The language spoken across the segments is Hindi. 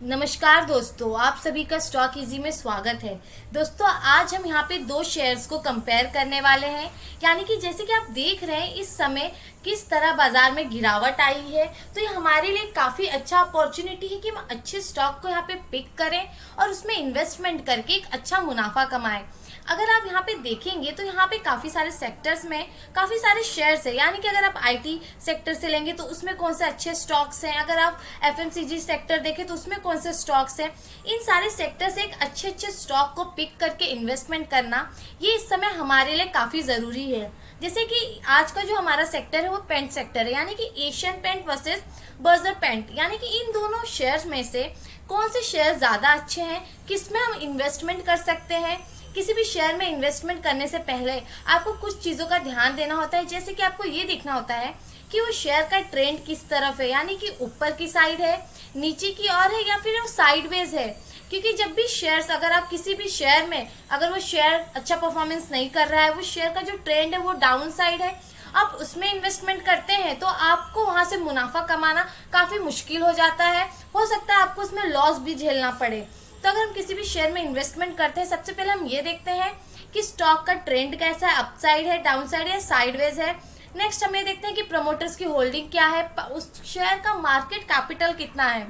नमस्कार दोस्तों, आप सभी का स्टॉक इजी में स्वागत है। दोस्तों, आज हम यहाँ पे दो शेयर्स को कंपेयर करने वाले हैं। यानी कि जैसे कि आप देख रहे हैं इस समय किस तरह बाजार में गिरावट आई है, तो ये हमारे लिए काफ़ी अच्छा अपॉर्चुनिटी है कि हम अच्छे स्टॉक को यहाँ पे पिक करें और उसमें इन्वेस्टमेंट करके एक अच्छा मुनाफा कमाएं। अगर आप यहाँ पे देखेंगे तो यहाँ पे काफ़ी सारे सेक्टर्स में काफ़ी सारे शेयर्स है। यानी कि अगर आप आईटी सेक्टर से लेंगे तो उसमें कौन से अच्छे स्टॉक्स हैं, अगर आप एफएमसीजी सेक्टर देखें तो उसमें कौन से स्टॉक्स हैं। इन सारे सेक्टर से एक अच्छे अच्छे स्टॉक को पिक करके इन्वेस्टमेंट करना ये इस समय हमारे लिए काफ़ी ज़रूरी है। जैसे कि आज का जो हमारा सेक्टर है वो पेंट सेक्टर है, यानी कि Asian paint versus Berger paint. यानी कि इन दोनों शेयर्स में से कौन से शेयर ज़्यादा अच्छे हैं, किस में हम इन्वेस्टमेंट कर सकते हैं। किसी भी शेयर में इन्वेस्टमेंट करने से पहले आपको कुछ चीज़ों का ध्यान देना होता है। जैसे कि आपको ये देखना होता है कि वो शेयर का ट्रेंड किस तरफ है, यानी कि ऊपर की साइड है, नीचे की ओर है, या फिर वो साइडवेज है। क्योंकि जब भी शेयर्स, अगर आप किसी भी शेयर में अगर वो शेयर अच्छा परफॉर्मेंस नहीं कर रहा है, वो शेयर का जो ट्रेंड है वो डाउन साइड है, आप उसमें इन्वेस्टमेंट करते हैं तो आपको वहां से मुनाफा कमाना काफ़ी मुश्किल हो जाता है। हो सकता है आपको उसमें लॉस भी झेलना पड़े। तो अगर हम किसी भी शेयर में इन्वेस्टमेंट करते हैं, सबसे पहले हम ये देखते हैं कि स्टॉक का ट्रेंड कैसा है, अपसाइड है, डाउन साइड है, साइडवेज है। नेक्स्ट हम ये देखते हैं कि प्रमोटर्स की होल्डिंग क्या है, उस शेयर का मार्केट कैपिटल कितना है,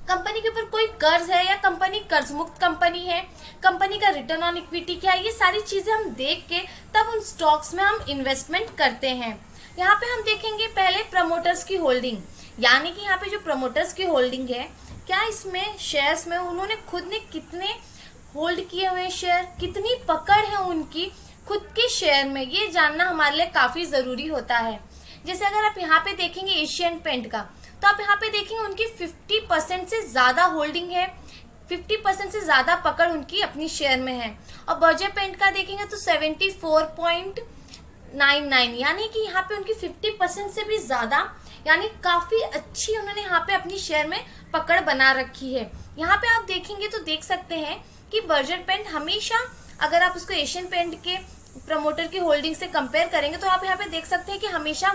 कंपनी के ऊपर कोई कर्ज है या कंपनी कर्ज मुक्त कंपनी है, कंपनी का रिटर्न ऑन इक्विटी क्या है। ये सारी चीजें हम देख के तब उन स्टॉक्स में हम इन्वेस्टमेंट करते हैं। यहाँ पे हम देखेंगे पहले प्रमोटर्स की होल्डिंग। यानी कि यहाँ पे जो प्रमोटर्स की होल्डिंग है, क्या इसमें शेयर्स में उन्होंने खुद ने कितने होल्ड किए हुए शेयर, कितनी पकड़ है उनकी खुद के शेयर में, ये जानना हमारे लिए काफ़ी ज़रूरी होता है। जैसे अगर आप यहाँ पे देखेंगे एशियन पेंट का, तो आप यहाँ पे देखेंगे उनकी 50% से ज़्यादा होल्डिंग है, 50% से ज़्यादा पकड़ उनकी अपनी शेयर में है। और बर्जर पेंट का देखेंगे तो 74.99, यानी कि यहाँ पे उनकी 50% से भी ज़्यादा, यानी काफ़ी अच्छी उन्होंने यहाँ पे अपनी शेयर में पकड़ बना रखी है। यहाँ पे आप देखेंगे तो देख सकते हैं कि बर्जर पेंट हमेशा, अगर आप उसको एशियन पेंट के प्रमोटर की होल्डिंग से कंपेयर करेंगे तो आप यहाँ पे देख सकते हैं कि हमेशा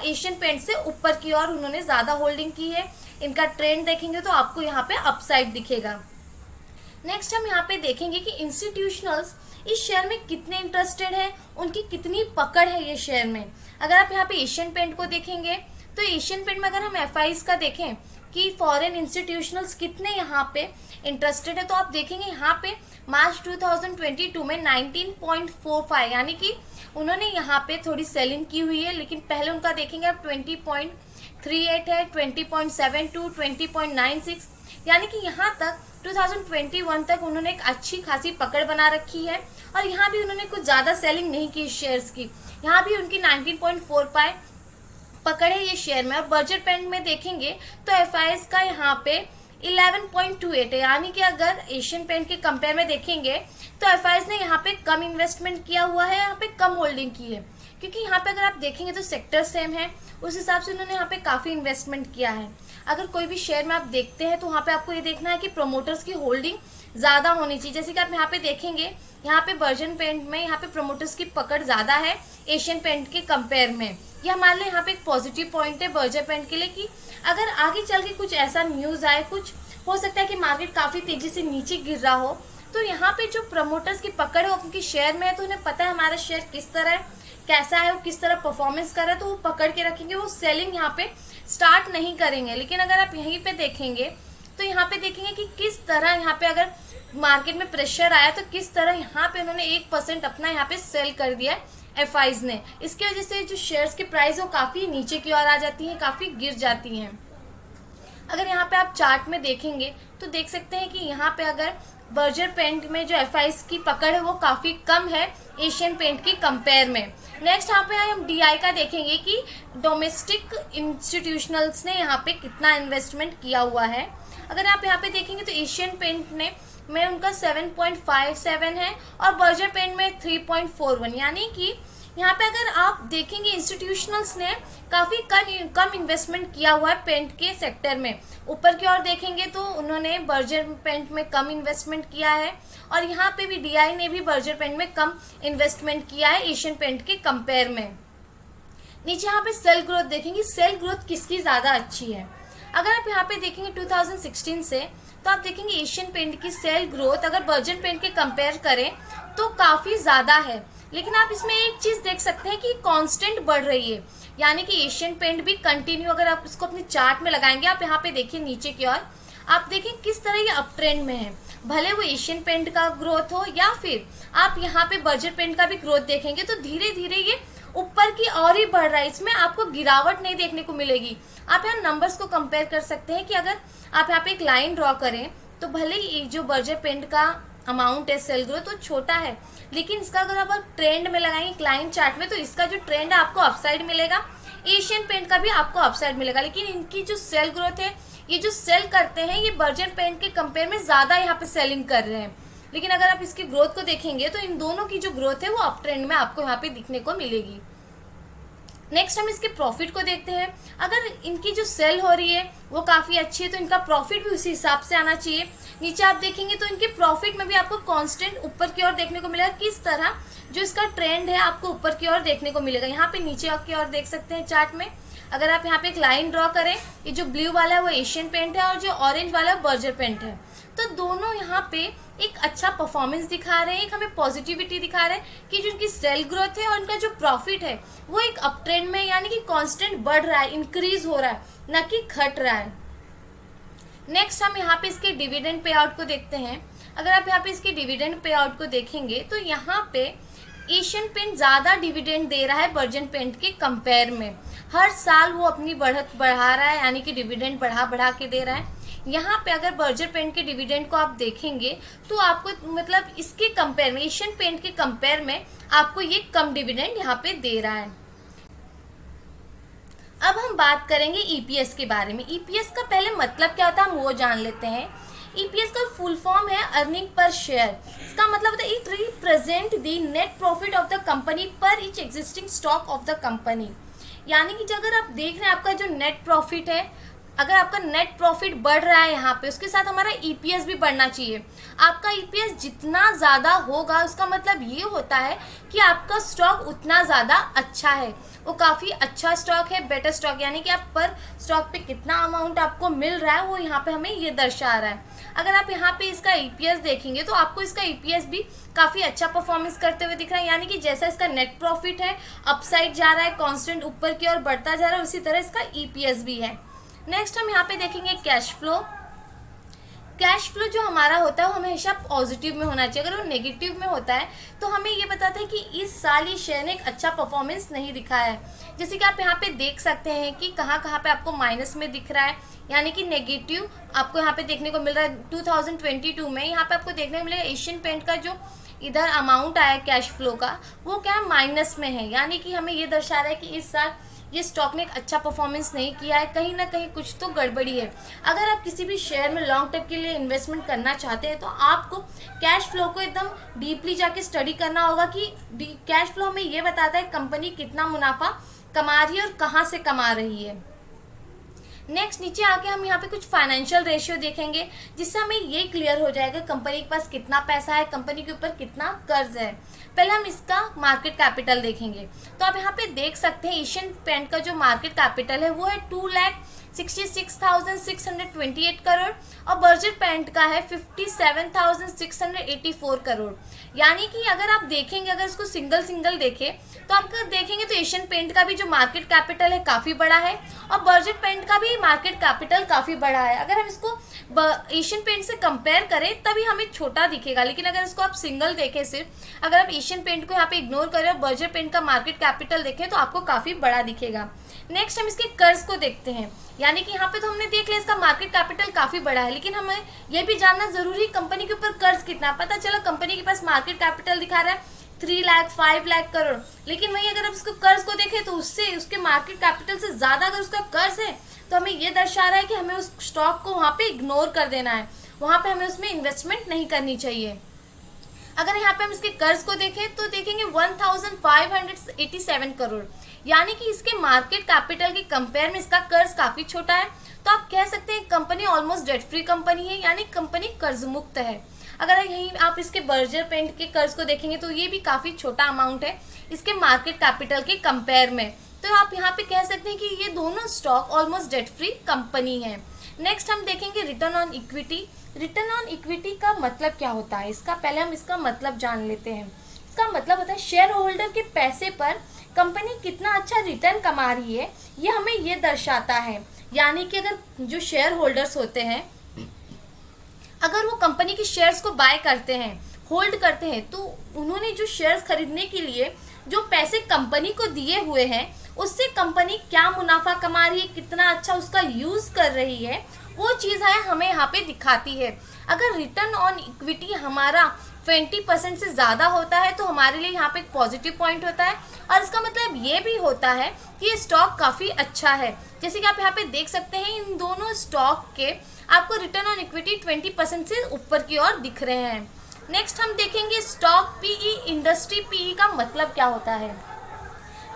एशियन पेंट से ऊपर की ओर उन्होंने ज़्यादा होल्डिंग की है। इनका ट्रेंड देखेंगे तो आपको यहाँ पे अपसाइड दिखेगा। नेक्स्ट हम यहाँ पे देखेंगे कि इंस्टीट्यूशनल्स इस शेयर में कितने इंटरेस्टेड हैं, उनकी कितनी पकड़ है ये शेयर में। अगर आप यहाँ पे एशियन पेंट को देखेंगे तो एशियन पेंट में अगर हम एफआईज का देखें कि फॉरेन इंस्टीट्यूशनल्स कितने यहाँ पे इंटरेस्टेड है, तो आप देखेंगे यहाँ पे मार्च 2022 में 19.45, यानी कि उन्होंने यहाँ पे थोड़ी सेलिंग की हुई है। लेकिन पहले उनका देखेंगे आप 20.38 है, 20.72, 20.96, यानी कि यहाँ तक 2021 तक उन्होंने एक अच्छी खासी पकड़ बना रखी है। और यहाँ भी उन्होंने कुछ ज़्यादा सेलिंग नहीं की शेयर्स की, यहाँ भी उनकी 19.45 पकड़ है ये शेयर में। और बर्जर पेंट में देखेंगे तो एफआईएस का यहाँ पे 11.28 है, यानी कि अगर एशियन पेंट के कंपेयर में देखेंगे तो एफआईएस ने यहाँ पे कम इन्वेस्टमेंट किया हुआ है, यहाँ पे कम होल्डिंग की है। क्योंकि यहाँ पे अगर आप देखेंगे तो सेक्टर सेम है, उस हिसाब से उन्होंने यहाँ पे काफ़ी इन्वेस्टमेंट किया है। अगर कोई भी शेयर में आप देखते हैं तो वहाँ पे आपको ये देखना है कि प्रमोटर्स की होल्डिंग ज़्यादा होनी चाहिए। जैसे कि आप यहाँ पे देखेंगे, यहाँ पे बर्जर पेंट में यहाँ पे प्रमोटर्स की पकड़ ज़्यादा है एशियन पेंट के कंपेयर में। ये हमारे लिए यहाँ पे एक पॉजिटिव पॉइंट है बर्जर पेंट के लिए कि अगर आगे चल के कुछ ऐसा न्यूज़ आए, कुछ हो सकता है कि मार्केट काफ़ी तेज़ी से नीचे गिर रहा हो, तो यहाँ पे जो प्रमोटर्स की पकड़ है वो उनकी शेयर में है, तो उन्हें पता है हमारा शेयर किस तरह कैसा है और किस तरह परफॉर्मेंस कर रहा है, तो वो पकड़ के रखेंगे, वो सेलिंग यहाँ पे स्टार्ट नहीं करेंगे। लेकिन अगर आप यहीं पे देखेंगे तो यहाँ पे देखेंगे कि किस तरह यहाँ पे अगर मार्केट में प्रेशर आया तो किस तरह यहाँ पे उन्होंने 1% अपना यहाँ पे सेल कर दिया एफआईज ने। इसकी वजह से जो शेयर्स की प्राइस वो काफ़ी नीचे की ओर आ जाती हैं, काफ़ी गिर जाती हैं। अगर यहाँ पे आप चार्ट में देखेंगे तो देख सकते हैं कि यहाँ पे अगर बर्जर पेंट में जो एफआईज की पकड़ है वो काफ़ी कम है एशियन पेंट की कंपेयर में। नेक्स्ट यहाँ पे हम डीआई का देखेंगे कि डोमेस्टिक इंस्टीट्यूशनल्स ने यहाँ पे कितना इन्वेस्टमेंट किया हुआ है। अगर आप यहाँ पे देखेंगे तो एशियन पेंट ने में उनका 7.57 है और बर्जर पेंट में 3.41, यानी कि यहाँ पे अगर आप देखेंगे इंस्टीट्यूशनल्स ने काफ़ी कम इन्वेस्टमेंट किया हुआ है पेंट के सेक्टर में। ऊपर की ओर देखेंगे तो उन्होंने बर्जर पेंट में कम इन्वेस्टमेंट किया है, और यहाँ पे भी डीआई ने भी बर्जर पेंट में कम इन्वेस्टमेंट किया है एशियन पेंट के कंपेयर में। नीचे यहाँ पे सेल ग्रोथ देखेंगे, सेल ग्रोथ किसकी ज़्यादा अच्छी है। अगर आप यहाँ पे देखेंगे 2016 से, तो आप देखेंगे एशियन पेंट की सेल ग्रोथ अगर बर्जर पेंट के कंपेयर करें तो काफ़ी ज़्यादा है। लेकिन आप इसमें एक चीज़ देख सकते हैं कि कांस्टेंट बढ़ रही है, यानी कि एशियन पेंट भी कंटिन्यू, अगर आप इसको अपने चार्ट में लगाएंगे, आप यहाँ पे देखिए नीचे की ओर, आप देखें किस तरह ये अप ट्रेंड में है। भले वो एशियन पेंट का ग्रोथ हो या फिर आप यहाँ पे बर्जर पेंट का भी ग्रोथ देखेंगे, तो धीरे धीरे ये ऊपर की ओर ही बढ़ रहा है, इसमें आपको गिरावट नहीं देखने को मिलेगी। आप यहाँ नंबर्स को कंपेयर कर सकते हैं कि अगर आप यहाँ पे एक लाइन ड्रॉ करें तो भले ही जो बर्जर पेंट का अमाउंट है सेल ग्रोथ तो छोटा है, लेकिन इसका अगर आप ट्रेंड में लगाएंगे क्लाइन चार्ट में, तो इसका जो ट्रेंड है आपको अपसाइड मिलेगा, एशियन पेंट का भी आपको अपसाइड मिलेगा। लेकिन इनकी जो सेल ग्रोथ है, ये जो सेल करते हैं, ये बर्जर पेंट के कंपेयर में ज़्यादा यहाँ पे सेलिंग कर रहे हैं। लेकिन अगर आप इसकी ग्रोथ को देखेंगे तो इन दोनों की जो ग्रोथ है वो अप ट्रेंड में आपको यहाँ पे दिखने को मिलेगी। नेक्स्ट हम इसके प्रॉफिट को देखते हैं। अगर इनकी जो सेल हो रही है वो काफ़ी अच्छी है, तो इनका प्रॉफिट भी उसी हिसाब से आना चाहिए। नीचे आप देखेंगे तो इनके प्रॉफिट में भी आपको कांस्टेंट ऊपर की ओर देखने को मिलेगा। किस तरह जो इसका ट्रेंड है आपको ऊपर की ओर देखने को मिलेगा। यहाँ पे नीचे की ओर देख सकते हैं चार्ट में, अगर आप यहाँ पे एक लाइन ड्रॉ करें, ये जो ब्लू वाला है वो एशियन पेंट है और जो ऑरेंज वाला है बर्जर पेंट है, तो दोनों यहाँ पे एक अच्छा परफॉर्मेंस दिखा रहे हैं, एक हमें पॉजिटिविटी दिखा रहे हैं कि जो इनकी सेल ग्रोथ है और इनका जो प्रॉफिट है वो एक अप ट्रेंड में, यानी कि कांस्टेंट बढ़ रहा है, इंक्रीज हो रहा है, न कि घट रहा है। नेक्स्ट हम यहाँ पे इसके डिविडेंड पे आउट को देखते हैं। अगर आप यहाँ पे इसके डिविडेंड पे आउट को देखेंगे तो यहाँ पे एशियन पेंट ज़्यादा डिविडेंड दे रहा है बर्जर पेंट के कंपेयर में। हर साल वो अपनी बढ़त बढ़ा रहा है, यानी कि डिविडेंड बढ़ा के दे रहा है। यहाँ पे अगर बर्जर पेंट के डिविडेंड को आप देखेंगे तो आपको मतलब इसके कंपेयर में, एशियन पेंट के कंपेयर में आपको ये कम डिविडेंड यहाँ पे दे रहा है। अब हम बात करेंगे ईपीएस के बारे में। ईपीएस का पहले मतलब क्या होता है हम वो जान लेते हैं। ईपीएस का फुल फॉर्म है अर्निंग पर शेयर। इसका मतलब होता है it represent the net profit of the company per each existing stock of the company. यानी कि अगर आप देख रहे हैं आपका जो नेट प्रॉफिट है, अगर आपका नेट प्रॉफिट बढ़ रहा है यहाँ पे, उसके साथ हमारा ईपीएस भी बढ़ना चाहिए। आपका ईपीएस जितना ज़्यादा होगा उसका मतलब ये होता है कि आपका स्टॉक उतना ज़्यादा अच्छा है, वो काफ़ी अच्छा स्टॉक है, बेटर स्टॉक, यानी कि आप पर स्टॉक पे कितना अमाउंट आपको मिल रहा है वो यहाँ पे हमें ये दर्शा रहा है। अगर आप यहाँ पे इसका ईपीएस देखेंगे तो आपको इसका ईपीएस भी काफ़ी अच्छा परफॉर्मेंस करते हुए दिख रहा है, यानी कि जैसा इसका नेट प्रॉफिट है अपसाइड जा रहा है, कॉन्स्टेंट ऊपर की ओर बढ़ता जा रहा है, उसी तरह इसका ईपीएस भी है। नेक्स्ट हम यहाँ पे देखेंगे कैश फ्लो। कैश फ्लो जो हमारा होता है वो हमेशा पॉजिटिव में होना चाहिए। अगर वो नेगेटिव में होता है तो हमें ये बताता है कि इस साल ये शेयर ने एक अच्छा परफॉर्मेंस नहीं दिखाया है। जैसे कि आप यहाँ पे देख सकते हैं कि कहाँ कहाँ पे आपको माइनस में दिख रहा है, यानी कि नेगेटिव आपको यहाँ पे देखने को मिल रहा है। 2022 में यहाँ पे आपको देखने को मिलेगा एशियन पेंट का जो इधर अमाउंट आया कैश फ्लो का वो क्या है माइनस में है, यानी कि हमें ये दर्शा रहा है कि इस साल ये स्टॉक ने एक अच्छा परफॉर्मेंस नहीं किया है, कहीं ना कहीं कुछ तो गड़बड़ी है। अगर आप किसी भी शेयर में लॉन्ग टर्म के लिए इन्वेस्टमेंट करना चाहते हैं तो आपको कैश फ्लो को एकदम डीपली जाके स्टडी करना होगा कि कैश फ्लो हमें ये बताता है कंपनी कितना मुनाफा कमा रही है और कहाँ से कमा रही है। नेक्स्ट नीचे आके हम यहाँ पे कुछ फाइनेंशियल रेशियो देखेंगे जिससे हमें ये क्लियर हो जाएगा कंपनी के पास कितना पैसा है, कंपनी के ऊपर कितना कर्ज है। पहले हम इसका मार्केट कैपिटल देखेंगे तो आप यहाँ पे देख सकते हैं एशियन पेंट का जो मार्केट कैपिटल है वो है 2,66,628 करोड़ और बर्जर पेंट का है 57,684 करोड़। यानी कि अगर आप देखेंगे, अगर इसको सिंगल देखें तो आप देखेंगे तो एशियन पेंट का भी जो मार्केट कैपिटल है काफ़ी बड़ा है और बर्जर पेंट का भी मार्केट कैपिटल काफ़ी बड़ा है। अगर हम इसको एशियन पेंट से कंपेयर करें तभी हमें छोटा दिखेगा, लेकिन अगर इसको आप सिंगल देखें सिर्फ, अगर आप एशियन पेंट को यहाँ पे इग्नोर करें और बर्जर पेंट का मार्केट कैपिटल देखें तो आपको काफ़ी बड़ा दिखेगा। नेक्स्ट हम इसके कर्ज को देखते हैं, यानी कि यहाँ पे तो हमने देख लिया इसका मार्केट कैपिटल काफ़ी बड़ा है, लेकिन हमें यह भी जानना जरूरी है कंपनी के ऊपर कर्ज कितना। पता चला कंपनी के पास मार्केट कैपिटल दिखा रहा है 3 लाख 5 लाख करोड़, लेकिन वहीं अगर आप उसको कर्ज को देखें तो उससे उसके मार्केट कैपिटल से ज़्यादा अगर उसका कर्ज है तो हमें ये दर्शा रहा है कि हमें उस स्टॉक को वहाँ पे इग्नोर कर देना है, वहाँ पे हमें उसमें इन्वेस्टमेंट नहीं करनी चाहिए। अगर यहाँ पे हम इसके कर्ज को देखें तो देखेंगे 1587 करोड़, यानी कि इसके मार्केट कैपिटल के कंपेयर में इसका कर्ज काफ़ी छोटा है। तो आप कह सकते हैं company almost debt free company है, यानी कंपनी कर्ज मुक्त है। अगर यहीं आप इसके बर्जर पेंट के कर्ज को देखेंगे तो ये भी काफ़ी छोटा अमाउंट है इसके मार्केट कैपिटल के कंपेयर में। तो आप यहाँ पे कह सकते हैं कि ये दोनों stock almost debt free company है। नेक्स्ट हम देखेंगे return on equity. Return on equity का मतलब क्या होता है, इसका पहले हम इसका मतलब जान लेते हैं। इसका मतलब होता है शेयर होल्डर के पैसे पर कंपनी कितना अच्छा रिटर्न कमा रही है, ये हमें ये दर्शाता है। यानी कि अगर जो शेयर होल्डर्स होते हैं, अगर वो कंपनी के शेयर्स को बाय करते हैं, होल्ड करते हैं, तो उन्होंने जो शेयर्स खरीदने के लिए जो पैसे कंपनी को दिए हुए हैं, उससे कंपनी क्या मुनाफा कमा रही है, कितना अच्छा उसका यूज़ कर रही है, वो चीज़ है हमें यहाँ पे दिखाती है। अगर रिटर्न ऑन इक्विटी हमारा 20% से ज़्यादा होता है तो हमारे लिए यहाँ पे एक पॉजिटिव पॉइंट होता है, और इसका मतलब ये भी होता है कि ये स्टॉक काफ़ी अच्छा है। जैसे कि आप यहाँ पे देख सकते हैं, इन दोनों स्टॉक के आपको रिटर्न ऑन इक्विटी 20% से ऊपर की ओर दिख रहे हैं। नेक्स्ट हम देखेंगे स्टॉक पीई, इंडस्ट्री पीई का मतलब क्या होता है।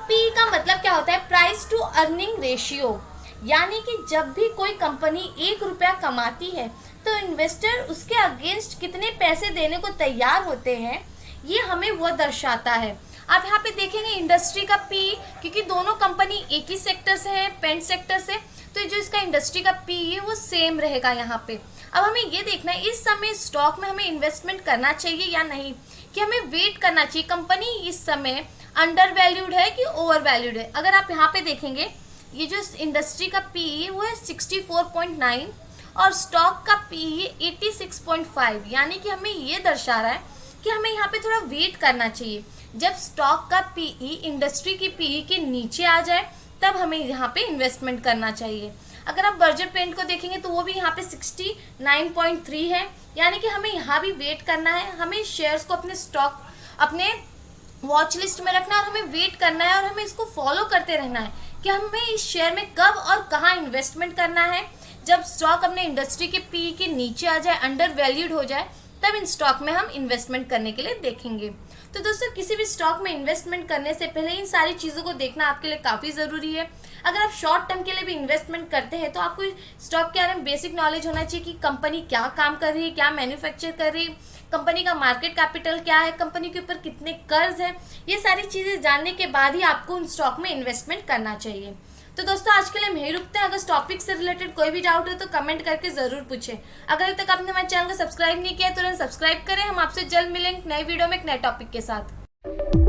पीई का मतलब क्या होता है, प्राइस टू अर्निंग रेशियो। यानी कि जब भी कोई कंपनी 1 रुपया कमाती है तो इन्वेस्टर उसके अगेंस्ट कितने पैसे देने को तैयार होते हैं, ये हमें वो दर्शाता है। आप यहाँ पे देखेंगे इंडस्ट्री का पी, क्योंकि दोनों कंपनी एक ही सेक्टर से है, पेंट सेक्टर से, तो जो इसका इंडस्ट्री का पी है वो सेम रहेगा यहाँ पे। अब हमें ये देखना है इस समय स्टॉक में हमें इन्वेस्टमेंट करना चाहिए या नहीं, कि हमें वेट करना चाहिए कंपनी इस समय अंडर वैल्यूड है कि ओवर वैल्यूड है। अगर आप यहाँ पे देखेंगे, ये जो इंडस्ट्री का पी है वो है 64.9 और स्टॉक का पी है 86.5। यानी कि हमें ये दर्शा रहा है कि हमें यहाँ पे थोड़ा वेट करना चाहिए। जब स्टॉक का पीई इंडस्ट्री की पीई के नीचे आ जाए तब हमें यहाँ पे इन्वेस्टमेंट करना चाहिए। अगर आप बर्जर पेंट को देखेंगे तो वो भी यहाँ पे 69.3 है। यानी कि हमें यहाँ भी वेट करना है, हमें शेयर्स को अपने स्टॉक अपने वॉच लिस्ट में रखना है और हमें वेट करना है और हमें इसको फॉलो करते रहना है कि हमें इस शेयर में कब और कहाँ इन्वेस्टमेंट करना है। जब स्टॉक अपने इंडस्ट्री के पी के नीचे आ जाए, अंडर वैल्यूड हो जाए, तब इन स्टॉक में हम इन्वेस्टमेंट करने के लिए देखेंगे। तो दोस्तों, किसी भी स्टॉक में इन्वेस्टमेंट करने से पहले इन सारी चीज़ों को देखना आपके लिए काफ़ी ज़रूरी है। अगर आप शॉर्ट टर्म के लिए भी इन्वेस्टमेंट करते हैं तो आपको स्टॉक के बारे में बेसिक नॉलेज होना चाहिए कि कंपनी क्या काम कर रही है, क्या मैन्युफैक्चर कर रही है, कंपनी का मार्केट कैपिटल क्या है, कंपनी के ऊपर कितने कर्ज हैं। ये सारी चीज़ें जानने के बाद ही आपको उन स्टॉक में इन्वेस्टमेंट करना चाहिए। तो दोस्तों, आज के लिए हम यही रुकते हैं। अगर इस टॉपिक से रिलेटेड कोई भी डाउट हो तो कमेंट करके ज़रूर पूछें। अगर अभी तक आपने हमारे चैनल को सब्सक्राइब नहीं किया तो तुरंत सब्सक्राइब करें। हम आपसे जल्द मिलेंगे नए वीडियो में एक नए टॉपिक के साथ।